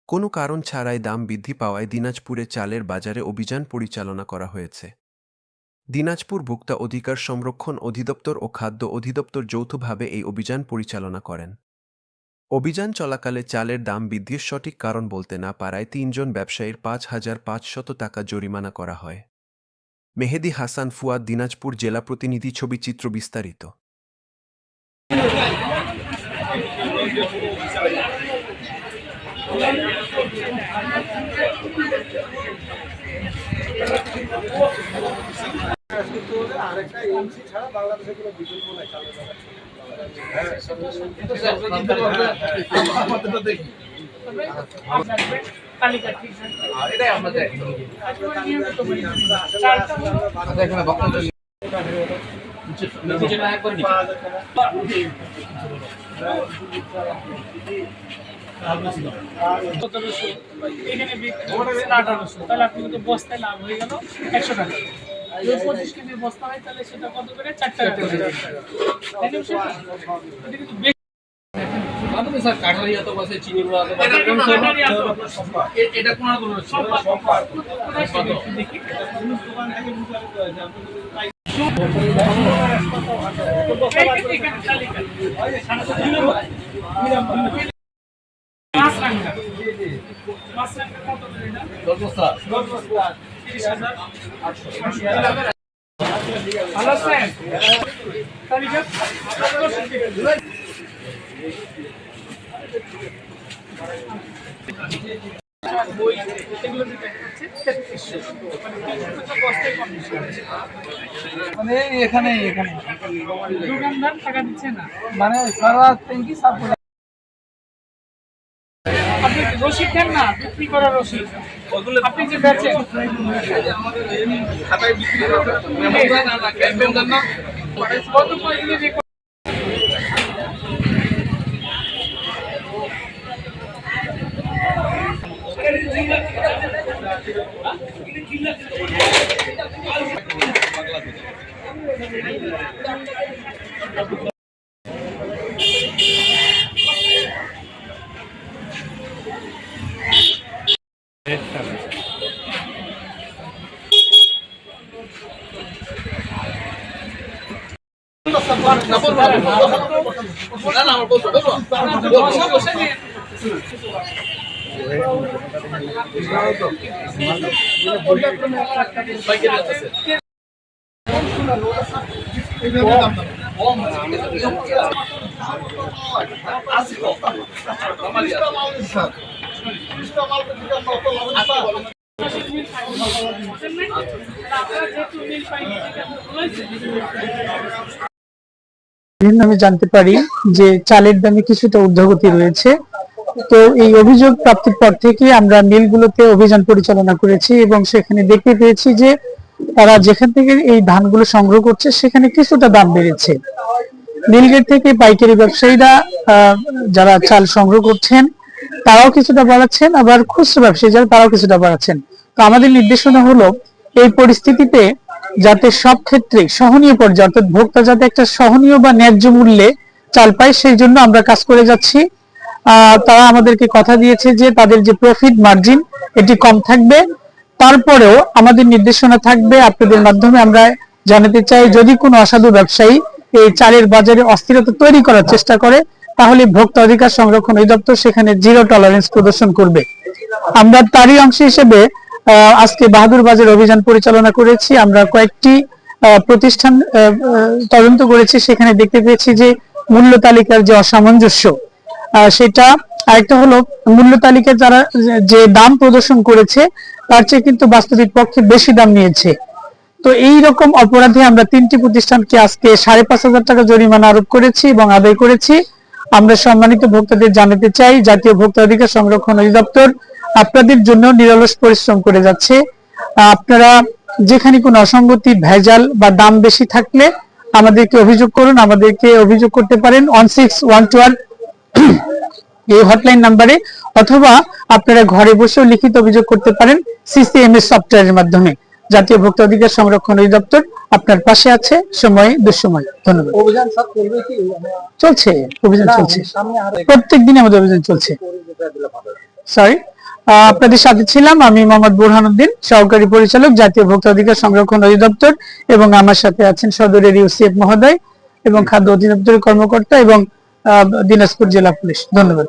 কোনো কারণ ছাড়াই দাম বৃদ্ধি পাওয়ায় দিনাজপুরে চালের বাজারে অভিযান পরিচালনা করা হয়েছে। দিনাজপুর ভোক্তা অধিকার সংরক্ষণ অধিদপ্তর ও খাদ্য অধিদপ্তর যৌথভাবে এই অভিযান পরিচালনা করেন। অভিযান চলাকালে চালের দাম বৃদ্ধির সঠিক কারণ বলতে না পারায় ৩ জন ব্যবসায়ীর ৫,৫০০ টাকা জরিমানা করা হয়। মেহেদী হাসান ফুয়াদ, দিনাজপুর জেলা প্রতিনিধি। ছবি চিত্র বিস্তারিত। আরেকটা এমসি ছাড়া বাংলাদেশে কোনো বিকল্প নাই চালের তাহলে আপনি কিন্তু বস্তায় লাভ হয়ে গেল 100 টাকা। 25 কেজি বস্তা হয় তাহলে সেটা কত করে? 4 টাকা করে। স্যার কাঠারিয়া তো বসে চিনি গুঁড়া তো এটা কোন দেখি ভালো আছেন? মানে এখানে এখানে দোকানদার টাকা দিচ্ছে না, মানে সারা ট্যাঙ্কি সাফ করে আপনি রসিদ দেন না, বিক্রি করার রসিদ আপনি যে বেচেন কত পয়সা আমি জানতে পারি যে চালের দামে কিছুটা ঊর্ধ্বগতি রয়েছে। তো এই অভিযোগ প্রাপ্তির পর থেকে আমরা মিলগুলোতে অভিযান পরিচালনা করেছি এবং সেখানে দেখতে পেয়েছি যে তারা যেখান থেকে এই ধানগুলো সংগ্রহ করছে সেখানে কিছুটা দাম বেড়েছে। মিলগেট থেকে পাইকারি ব্যবসায়ীরা যারা চাল সংগ্রহ করছেন তারাও কিছুটা বাড়াচ্ছেন, আবার খুচরা ব্যবসায়ী যারা তারাও কিছুটা বাড়াচ্ছেন। তো আমাদের নির্দেশনা হলো এই পরিস্থিতিতে যাতে সব ক্ষেত্রে সহনীয় পর্যায়ে অর্থাৎ ভোক্তা যাতে একটা সহনীয় বা ন্যায্য মূল্যে চাল পায় সেই জন্য আমরা কাজ করে যাচ্ছি। তারা আমাদেরকে কথা দিয়েছে যে তাদের যে প্রফিট মার্জিন এটি কম থাকবে, তারপরেও আমাদের নির্দেশনা থাকবে আপনাদের মাধ্যমে আমরা জানাতে চাই যদি কোনো অসাধু ব্যবসায়ী এই চালের বাজারে অস্থিরতা তৈরি করার চেষ্টা করে তাহলে ভোক্তা অধিকার সংরক্ষণ অধিদপ্তর সেখানে জিরো টলারেন্স প্রদর্শন করবে। আমরা তারই অংশ হিসেবে আজকে বাহাদুর বাজার অভিযান পরিচালনা করেছি। আমরা কয়েকটি প্রতিষ্ঠান তদন্ত করেছি, সেখানে দেখতে পেয়েছি যে মূল্য তালিকার যে অসামঞ্জস্য সেটা, আরেকটা হলো মূল্য তালিকায় যারা যে দাম প্রদর্শন করেছে তার চেয়ে কিন্তু বাস্তবিক পক্ষে বেশি দাম নিয়েছে। তো এই রকম অপরাধে আমরা 3টি প্রতিষ্ঠানকে আজকে 5,500 টাকা জরিমানা আরোপ করেছি এবং আদায় করেছি। আমরা সম্মানিত ভোক্তাদের জানাতে চাই জাতীয় ভোক্তা অধিকার সংরক্ষণ অধিদপ্তর আপনাদের জন্য নিরলস পরিশ্রম করে যাচ্ছে। আপনারা যেখানে কোনো অসঙ্গতি, ভেজাল বা দাম বেশি থাকলে আমাদেরকে অভিযোগ করুন, আমাদেরকে অভিযোগ করতে পারেন 1612 এই হটলাইন নাম্বারে, অথবা আপনারা ঘরে বসেও লিখিত অভিযোগ করতে পারেন সিসিএমএস সফটওয়্যারের মাধ্যমে। জাতীয় ভোক্তা অধিকার সংরক্ষণ অধিদপ্তর আপনার পাশে আছে সময়ে দুঃসময়। ধন্যবাদ। অভিযান সব করবে কি চলছে, অভিযান চলছে, প্রত্যেক দিন আমাদের অভিযান চলছে। সরি আপনাদের সাথে ছিলাম আমি মোহাম্মদ বুরহানুদ্দিন, সহকারী পরিচালক, জাতীয় ভোক্তা অধিকার সংরক্ষণ অধিদপ্তর, এবং আমার সাথে আছেন সদরের ইউসিএফ মহোদয় এবং খাদ্য অধিদপ্তরের কর্মকর্তা এবং দিনাজপুর জেলা পুলিশ। ধন্যবাদ।